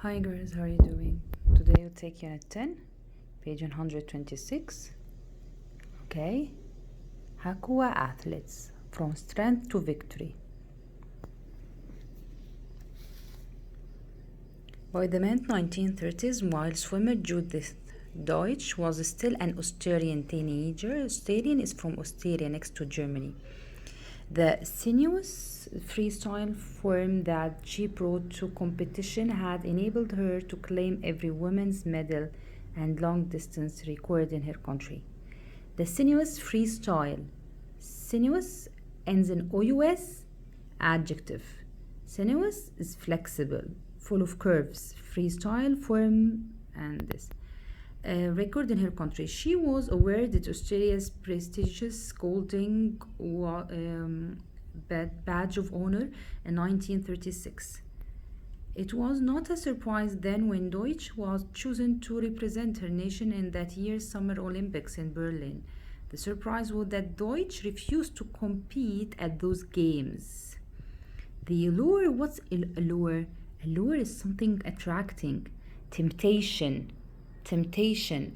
Hi girls, how are you doing? Today we'll take Unit 10, page 126. Okay. Hakua athletes, from strength to victory. By the mid 1930s, while swimmer Judith Deutsch was still an Austrian teenager, Austrian is from Austria next to Germany. The sinuous freestyle form that she brought to competition had enabled her to claim every women's medal and long distance record in her country. The sinuous freestyle. Sinuous ends in OUS, adjective. Sinuous is flexible, full of curves. Freestyle form and this. Record in her country. She was awarded Australia's prestigious Golden Badge of Honor in 1936. It was not a surprise then when Deutsch was chosen to represent her nation in that year's Summer Olympics in Berlin. The surprise was that Deutsch refused to compete at those games. The allure, what's allure? Allure is something attracting, temptation,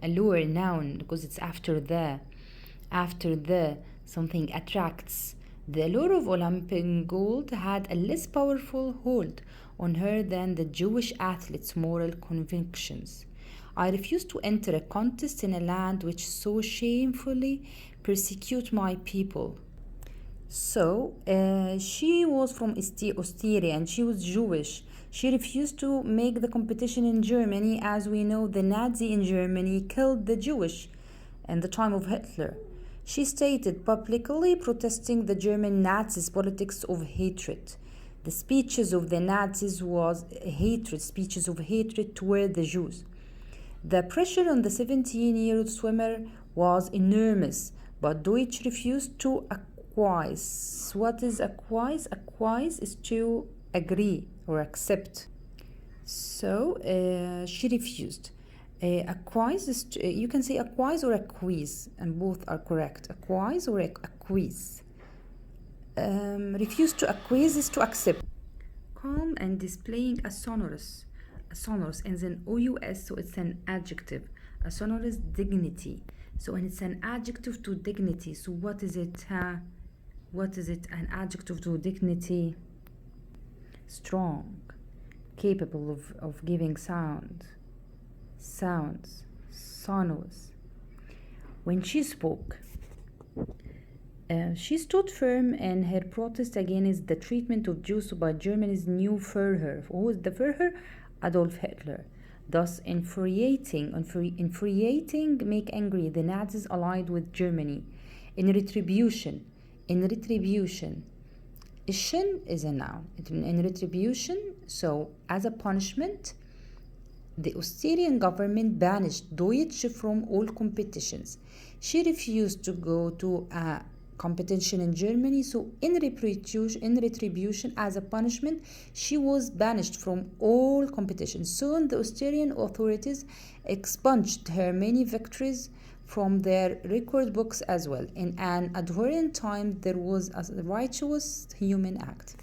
allure, noun, because it's after the, something attracts. The allure of Olympic gold had a less powerful hold on her than the Jewish athlete's moral convictions. I refuse to enter a contest in a land which so shamefully persecute my people. So, she was from Austria and she was Jewish. She refused to make the competition in Germany. As we know, the Nazi in Germany killed the Jewish in the time of Hitler. She stated publicly protesting the German Nazis' politics of hatred. The speeches of the Nazis was hatred, speeches of hatred toward the Jews. The pressure on the 17-year-old swimmer was enormous, but Deutsch refused to acquiesce. What is acquiesce? Acquiesce is to agree or accept. So she refused. Acquiesce is you can say acquiesce or acquiesce, and both are correct. Acquiesce or acquiesce. Refuse to acquiesce is to accept. Calm and displaying a sonorous. A sonorous ends in OUS, so it's an adjective. A sonorous dignity. So when it's an adjective to dignity, so what is it? What is it? An adjective to dignity? Strong, capable of giving sounds, sonorous. When she spoke, she stood firm in her protest against the treatment of Jews by Germany's new Führer. Who was the Führer? Adolf Hitler. Thus infuriating, make angry the Nazis allied with Germany. In retribution, Ishin is a noun. In retribution, so as a punishment, the Austrian government banished Deutsch from all competitions. She refused to go to a competition in Germany, so in retribution, as a punishment, she was banished from all competitions. Soon the Austrian authorities expunged her many victories from their record books as well. In an adherent time, there was a righteous human act.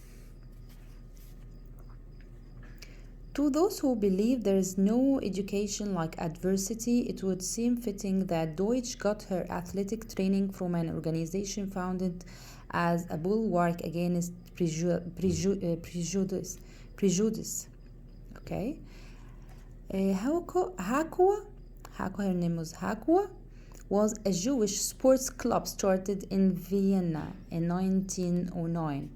To those who believe there is no education like adversity, it would seem fitting that Deutsch got her athletic training from an organization founded as a bulwark against prejudice. Okay. Hakua, her name was Hakua, was a Jewish sports club started in Vienna in 1909.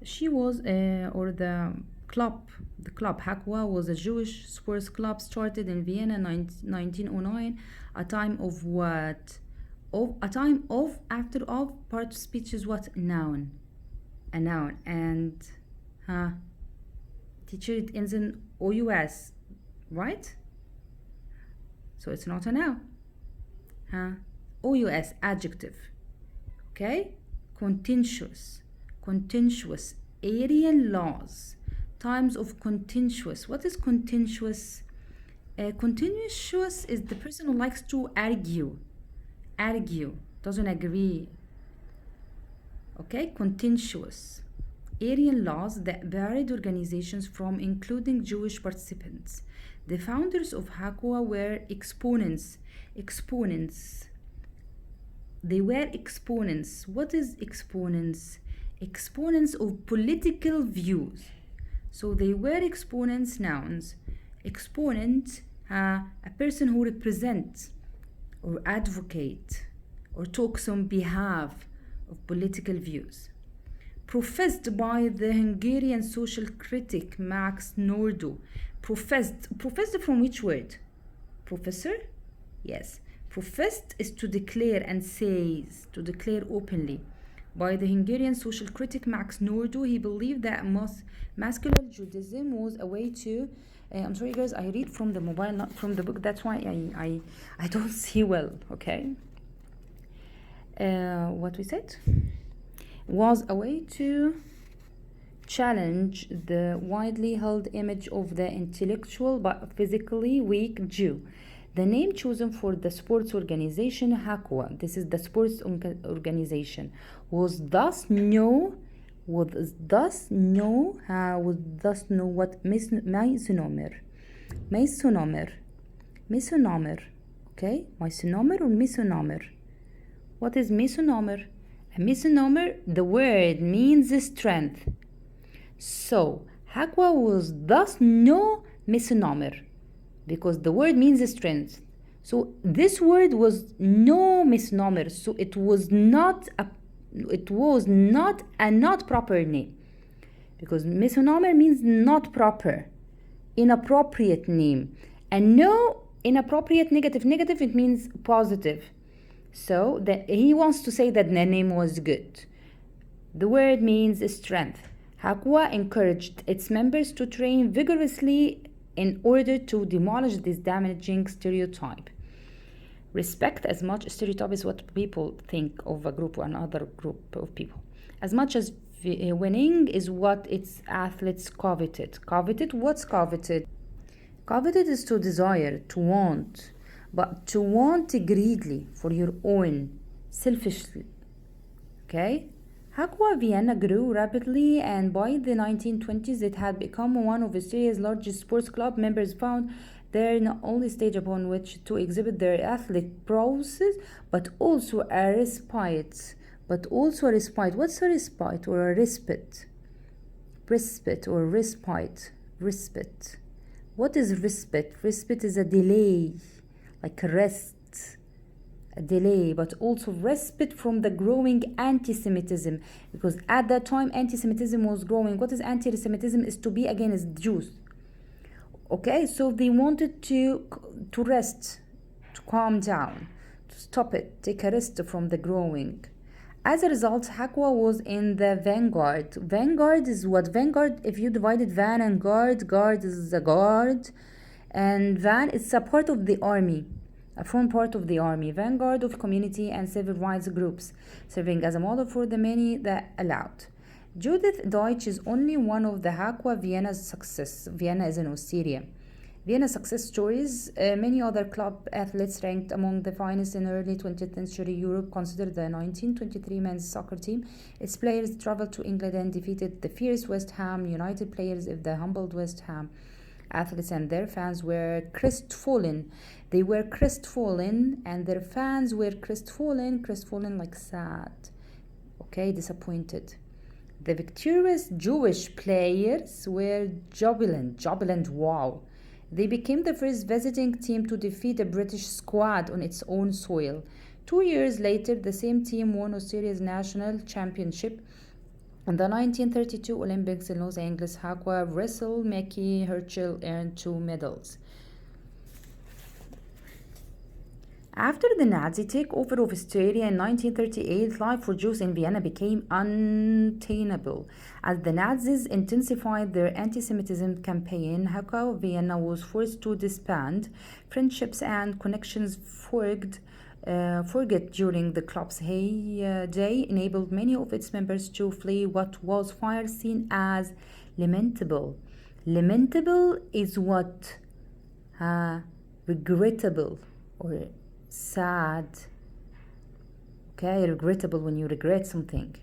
She was, the club Hakua was a Jewish sports club started in Vienna in 1909. A time of what? After part of speech is what? Noun. A noun. And teacher, it ends in OUS, right? So it's not a noun. OUS, adjective. Okay? Contentious, Aryan laws. Times of contentious. What is contentious? Contentious is the person who likes to argue, doesn't agree. Okay, contentious. Aryan laws that varied organizations from including Jewish participants. The founders of Hakwa were exponents. Exponents. They were exponents. What is exponents? Exponents of political views. So they were exponents, nouns. Exponent, a person who represents or advocate or talks on behalf of political views. Professed by the Hungarian social critic Max Nordau. Professed from which word? Professor? Yes. Professed is to declare and says, to declare openly. By the Hungarian social critic Max Nordau, he believed that masculine Judaism was a way to I'm sorry guys, I read from the mobile, not from the book, that's why I don't see well, okay? What we said was a way to challenge the widely held image of the intellectual but physically weak Jew. The name chosen for the sports organization Hakwa, this is the sports organization, was thus known what Mesonomer, okay? Mesonomer or Mesonomer? What is Mesonomer? A Mesonomer, the word means strength. So Hakwa was thus no Mesonomer because the word means strength. So this word was no misnomer, so it was not a not proper name, because misnomer means not proper, inappropriate name, and no inappropriate negative it means positive. So that he wants to say that the name was good. The word means strength. Hakwa encouraged its members to train vigorously in order to demolish this damaging stereotype. Respect as much stereotype is what people think of a group or another group of people. As much as winning is what its athletes coveted. Coveted? What's coveted? Coveted is to desire, to want, but to want greedily for your own, selfishly. Okay? Hakwa Vienna grew rapidly, and by the 1920s it had become one of Austria's largest sports clubs. Members found there not only stage upon which to exhibit their athletic prowess, but also a respite. What's a respite or a respite? Respite or respite? Respite. What is respite? Respite is a delay, like a rest, a delay, but also respite from the growing anti-Semitism, because at that time anti-Semitism was growing. What is anti-Semitism? Is to be against Jews. Okay, so they wanted to rest, to calm down, to stop it, take a rest from the growing. As a result, Hakwa was in the vanguard. Vanguard is what? Vanguard, if you divided van and guard, guard is a guard, and van is a part of the army, a front part of the army, vanguard of community and civil rights groups, serving as a model for the many that allowed. Judith Deutsch is only one of the Hakwa Vienna's success. Vienna is in Austria. Vienna success stories. Many other club athletes ranked among the finest in early 20th century Europe. Consider the 1923 men's soccer team. Its players traveled to England and defeated the fierce West Ham United players of the humbled West Ham athletes, and their fans were crestfallen. They were crestfallen, and their fans were crestfallen like sad. Okay, disappointed. The victorious Jewish players were jubilant, wow. They became the first visiting team to defeat a British squad on its own soil. 2 years later, the same team won Australia's national championship. In the 1932 Olympics in Los Angeles, Hakwa wrestle Mickey Herschel earned 2 medals. After the Nazi takeover of Australia in 1938, life for Jews in Vienna became untenable. As the Nazis intensified their anti-Semitism campaign, Hakwa Vienna was forced to disband. Friendships and connections forget during the club's heyday enabled many of its members to flee what was fire seen as lamentable. Lamentable is what? Regrettable or sad. Okay, regrettable when you regret something.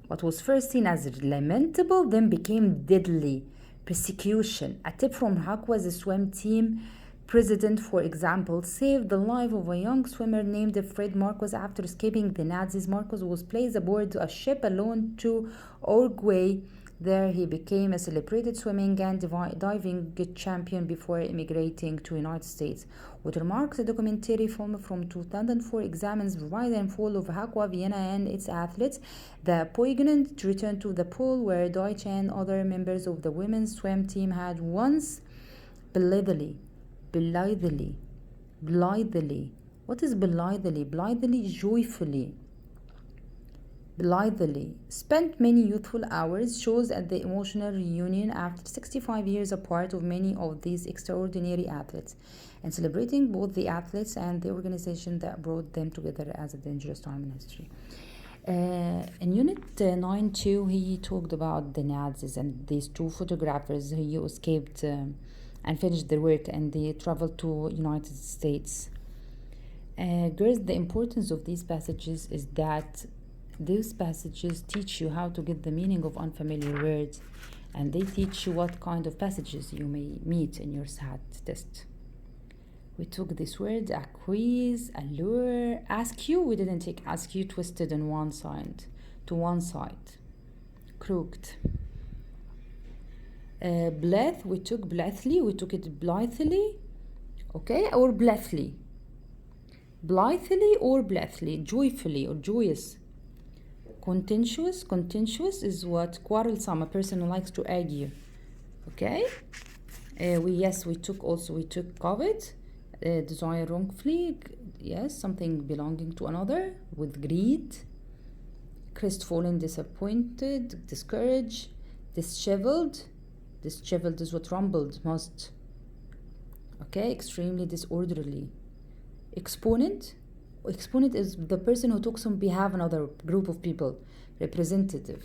What was first seen as lamentable then became deadly persecution. A tip from Hakwa's swim team president, for example, saved the life of a young swimmer named Fred Marcos after escaping the Nazis. Marcos was placed aboard a ship alone to Uruguay. There he became a celebrated swimming and diving champion before immigrating to the United States. Watermark, the documentary film from 2004, examines the rise and fall of Aqua Vienna and its athletes. The poignant return to the pool where Deutsch and other members of the women's swim team had once blithely. What is blithely? Blithely, joyfully. Blithely spent many youthful hours shows at the emotional reunion after 65 years apart of many of these extraordinary athletes, and celebrating both the athletes and the organization that brought them together as a dangerous time in history. In Unit 9.2, he talked about the Nazis and these two photographers who escaped and finished their work, and they traveled to United States. Girls, the importance of these passages is that these passages teach you how to get the meaning of unfamiliar words, and they teach you what kind of passages you may meet in your SAT test. We took this word, acquiesce, allure. Ask you, we didn't take ask you, twisted on one side, to one side. Crooked. Bleth, we took blithely, we took it blithely, okay, or blithely. Blithely or blithely, joyfully or joyous. Contentious is what? Quarrelsome, a person who likes to argue. Okay? We took covet, desire wrongfully, yes, something belonging to another, with greed. Crestfallen, disappointed, discouraged, disheveled. Disheveled is what rumbled most. Okay? Extremely disorderly. Exponent is the person who talks on behalf of another group of people. Representative.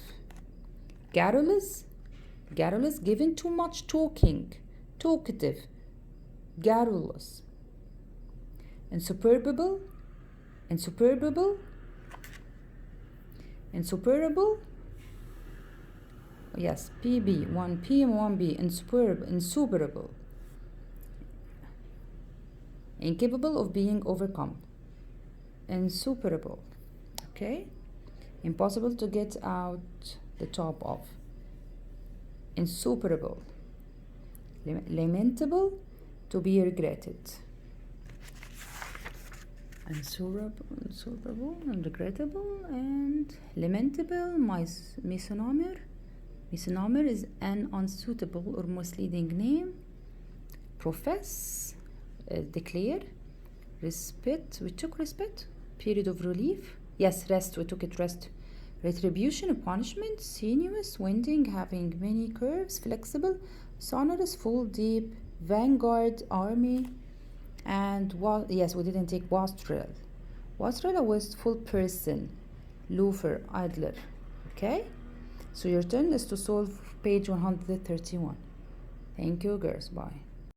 Garrulous, given too much talking. Talkative. Garrulous. Insuperable. Yes, PB, 1P and 1B. Insuperable. Incapable of being overcome. Insuperable. Okay? Impossible to get out the top of. Insuperable. Lamentable, to be regretted. Insuperable and regrettable, and lamentable. Misnomer. Misnomer is an unsuitable or misleading name. Profess, declare. Respite, we took respite. Period of relief. Yes, rest, we took it rest. Retribution, punishment. Sinuous, winding, having many curves. Flexible, sonorous, full, deep. Vanguard, army. And yes, we didn't take wastrel. Wastrel, a wasteful person. Loafer, idler. Okay? So your turn is to solve page 131. Thank you, girls. Bye.